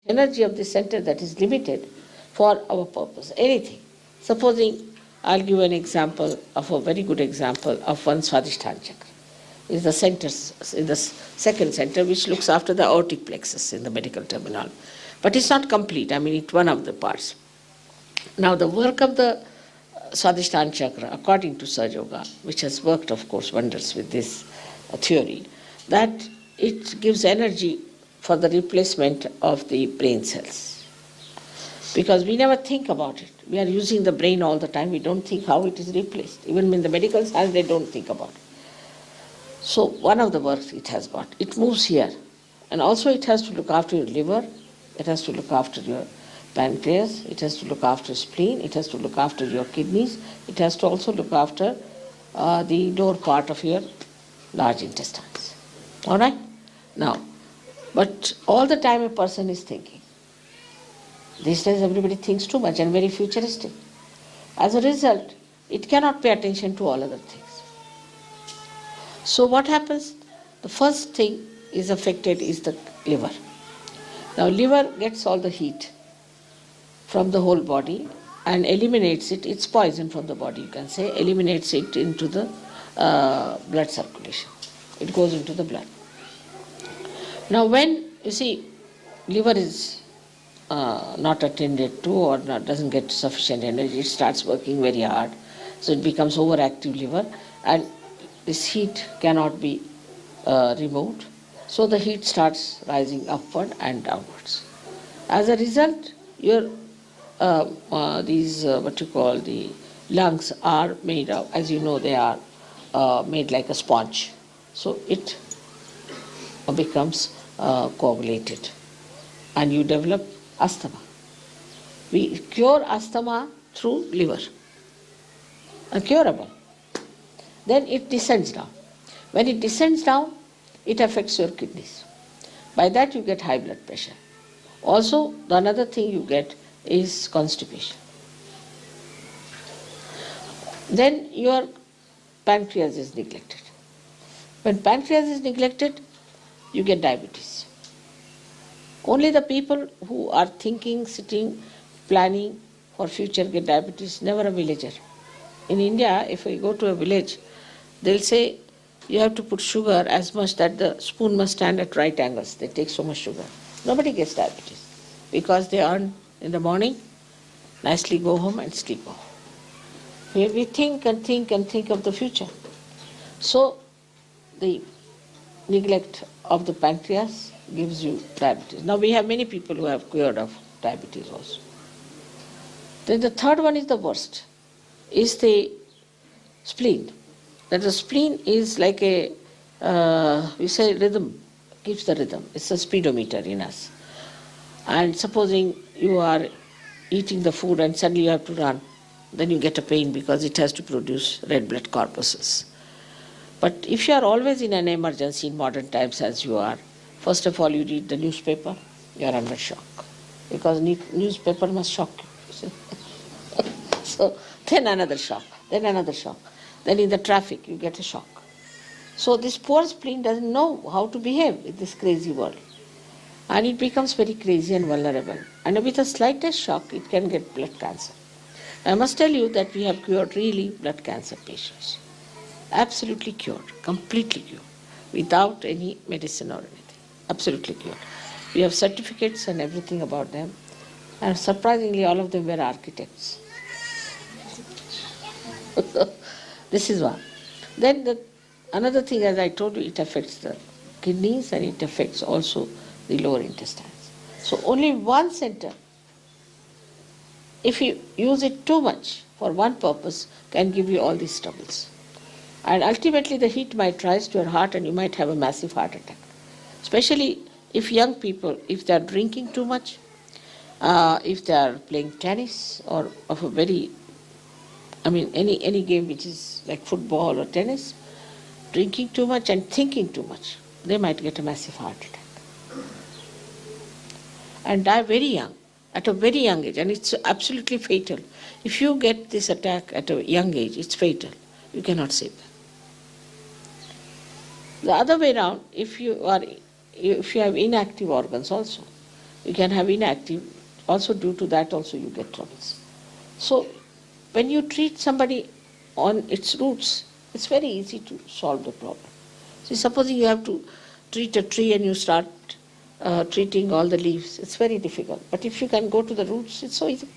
energy of the center that is limited for our purpose, anything. Supposing, I'll give an example of a very good example of one Swadisthana chakra. Is the center, in the second center, which looks after the aortic plexus in the medical terminology. But it's not complete, I mean, it's one of the parts. Now, the work of the Swadhisthana chakra, according to Sahaja Yoga, which has worked, of course, wonders with this theory, that it gives energy for the replacement of the brain cells. Because we never think about it. We are using the brain all the time. We don't think how it is replaced. Even in the medical science, they don't think about it. So one of the works it has got. It moves here. And also it has to look after your liver. It has to look after your pancreas. It has to look after spleen. It has to look after your kidneys. It has to also look after the lower part of your large intestines. All right? Now, but all the time a person is thinking. These days everybody thinks too much and very futuristic. As a result, it cannot pay attention to all other things. So what happens? The first thing is affected is the liver. Now liver gets all the heat from the whole body and eliminates it. It's poison from the body, you can say, eliminates it into the blood circulation. It goes into the blood. Now when, you see, liver is not attended to or doesn't get sufficient energy, it starts working very hard. So it becomes overactive liver and this heat cannot be removed. So the heat starts rising upward and downwards. As a result, your the lungs are made of, as you know, they are made like a sponge. So it becomes coagulated and you develop asthma. We cure asthma through liver, curable. Then it descends down. When it descends down, it affects your kidneys. By that you get high blood pressure. Also, the another thing you get is constipation. Then your pancreas is neglected. When pancreas is neglected, you get diabetes. Only the people who are thinking, sitting, planning for future get diabetes, never a villager. In India, if we go to a village, they'll say you have to put sugar as much that the spoon must stand at right angles. They take so much sugar. Nobody gets diabetes because they earn in the morning, nicely go home and sleep off. We think and think and think of the future. So the neglect of the pancreas gives you diabetes. Now we have many people who have cured of diabetes also. Then the third one is the worst, is the spleen. That the spleen is like a, we say rhythm, gives the rhythm. It's a speedometer in us. And supposing you are eating the food and suddenly you have to run, then you get a pain because it has to produce red blood corpuscles. But if you are always in an emergency in modern times as you are, first of all you read the newspaper, you are under shock. Because newspaper must shock you. So then another shock, then another shock. Then in the traffic you get a shock. So this poor spleen doesn't know how to behave in this crazy world. And it becomes very crazy and vulnerable. And with the slightest shock it can get blood cancer. I must tell you that we have cured really blood cancer patients. Absolutely cured, completely cured, without any medicine or anything. Absolutely cured. We have certificates and everything about them. And surprisingly all of them were architects. This is one. Then another thing, as I told you, it affects the kidneys and it affects also the lower intestines. So only one center, if you use it too much for one purpose, can give you all these troubles. And ultimately the heat might rise to your heart and you might have a massive heart attack. Especially if young people, if they are drinking too much, if they are playing tennis or of a very, any game which is like football or tennis, drinking too much and thinking too much, they might get a massive heart attack. And die very young, at a very young age, and it's absolutely fatal. If you get this attack at a young age, it's fatal. You cannot save them. The other way around, if you have inactive organs also, You can have inactive. Also due to that also you get troubles. So when you treat somebody on its roots, it's very easy to solve the problem. See, supposing you have to treat a tree and you start treating all the leaves, it's very difficult. But if you can go to the roots, it's so easy.